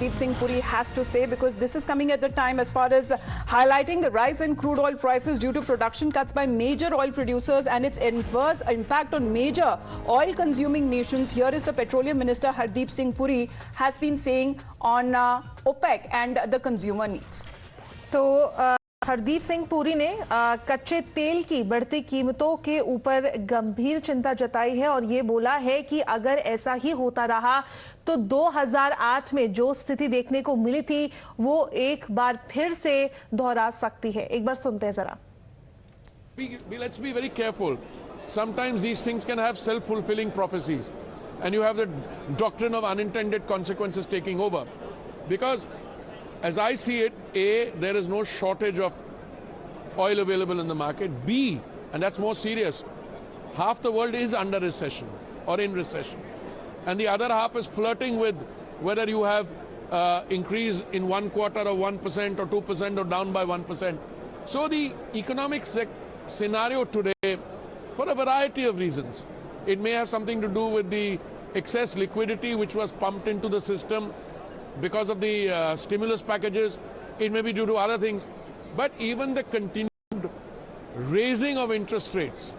Hardeep Singh Puri has to say, because this is coming at the time as far as highlighting the rise in crude oil prices due to production cuts by major oil producers and its adverse impact on major oil consuming nations. Here is the Petroleum Minister Hardeep Singh Puri has been saying on OPEC and the consumer needs. तो हरदीप सिंह पुरी ने कच्चे तेल की बढ़ती कीमतों के ऊपर गंभीर चिंता जताई है और ये बोला है कि अगर ऐसा ही होता रहा तो 2008 में जो स्थिति देखने को मिली थी वो एक बार फिर से दोहरा सकती है। एक बार सुनते हैं जरा। Let's be very careful. Sometimes these things can have self-fulfilling prophecies and you have the doctrine of unintended consequences taking over. Because as I see it, A, there is no shortage of oil available in the market. B, and that's more serious, half the world is under recession or in recession. And the other half is flirting with whether you have increase in one quarter of 1% or 2% or down by 1%. So the economic scenario today, for a variety of reasons, it may have something to do with the excess liquidity which was pumped into the system because of the stimulus packages. It may be due to other things, but even the continued raising of interest rates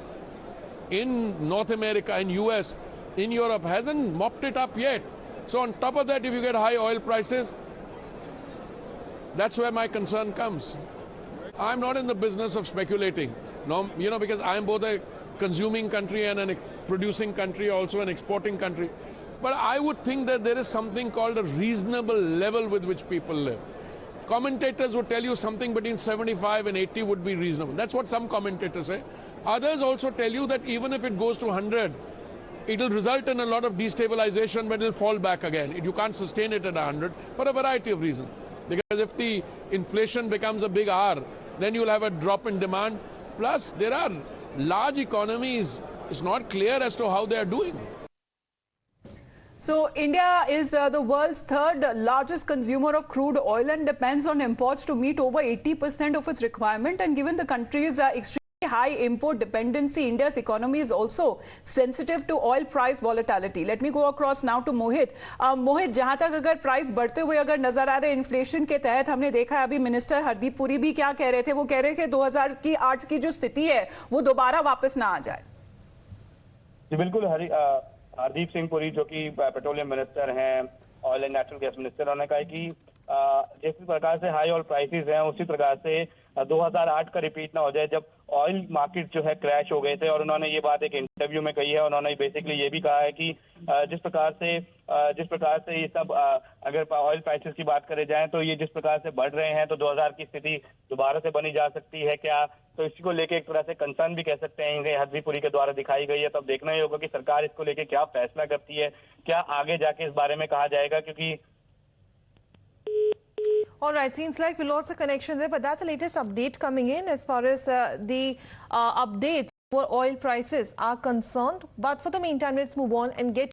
in North America, in US, in Europe hasn't mopped it up yet. So on top of that, if you get high oil prices, that's where my concern comes. I'm not in the business of speculating, no, because I'm both a consuming country and a producing country, also an exporting country. But I would think that there is something called a reasonable level with which people live. Commentators would tell you something between 75 and 80 would be reasonable. That's what some commentators say. Others also tell you that even if it goes to 100, it will result in a lot of destabilization, but it will fall back again. You can't sustain it at 100 for a variety of reasons. Because if the inflation becomes a big R, then you'll have a drop in demand. Plus, there are large economies. It's not clear as to how they are doing. So India is the world's third largest consumer of crude oil and depends on imports to meet over 80% of its requirement. And given the country's extremely high import dependency, India's economy is also sensitive to oil price volatility. Let me go across now to Mohit. Mohit, जहां तक अगर price बढ़ते हुए अगर नजर आ रहे inflation के तहत हमने देखा है, अभी मिनिस्टर हरदीप पुरी भी क्या कह रहे थे, वो कह रहे थे 2008 की जो स्थिति है वो दोबारा वापस ना आ जाए। जी बिल्कुल, हरदीप सिंह पुरी जो कि पेट्रोलियम मिनिस्टर हैं, oil and natural gas minister, उन्होंने कहा कि जिस प्रकार से हाई ऑयल प्राइसेस हैं उसी प्रकार से 2008 का रिपीट ना हो जाए जब ऑयल मार्केट जो है क्रैश हो गए थे। और उन्होंने ये बात एक इंटरव्यू में कही है। उन्होंने बेसिकली ये भी कहा है कि जिस प्रकार से ये सब अगर ऑयल प्राइसेस की बात करे जाए तो ये जिस प्रकार से बढ़ रहे हैं तो 2000 की स्थिति दोबारा से बनी जा सकती है क्या, तो इसी को लेके एक तरह से कंसर्न भी कह सकते हैं हरदीप पुरी के द्वारा दिखाई गई है। तो अब देखना ही होगा कि सरकार इसको लेके क्या फैसला करती है, क्या आगे जाके इस बारे में कहा जाएगा, क्योंकि All right, seems like we lost the connection there, but that's the latest update coming in as far as the updates for oil prices are concerned. But for the meantime, let's move on and get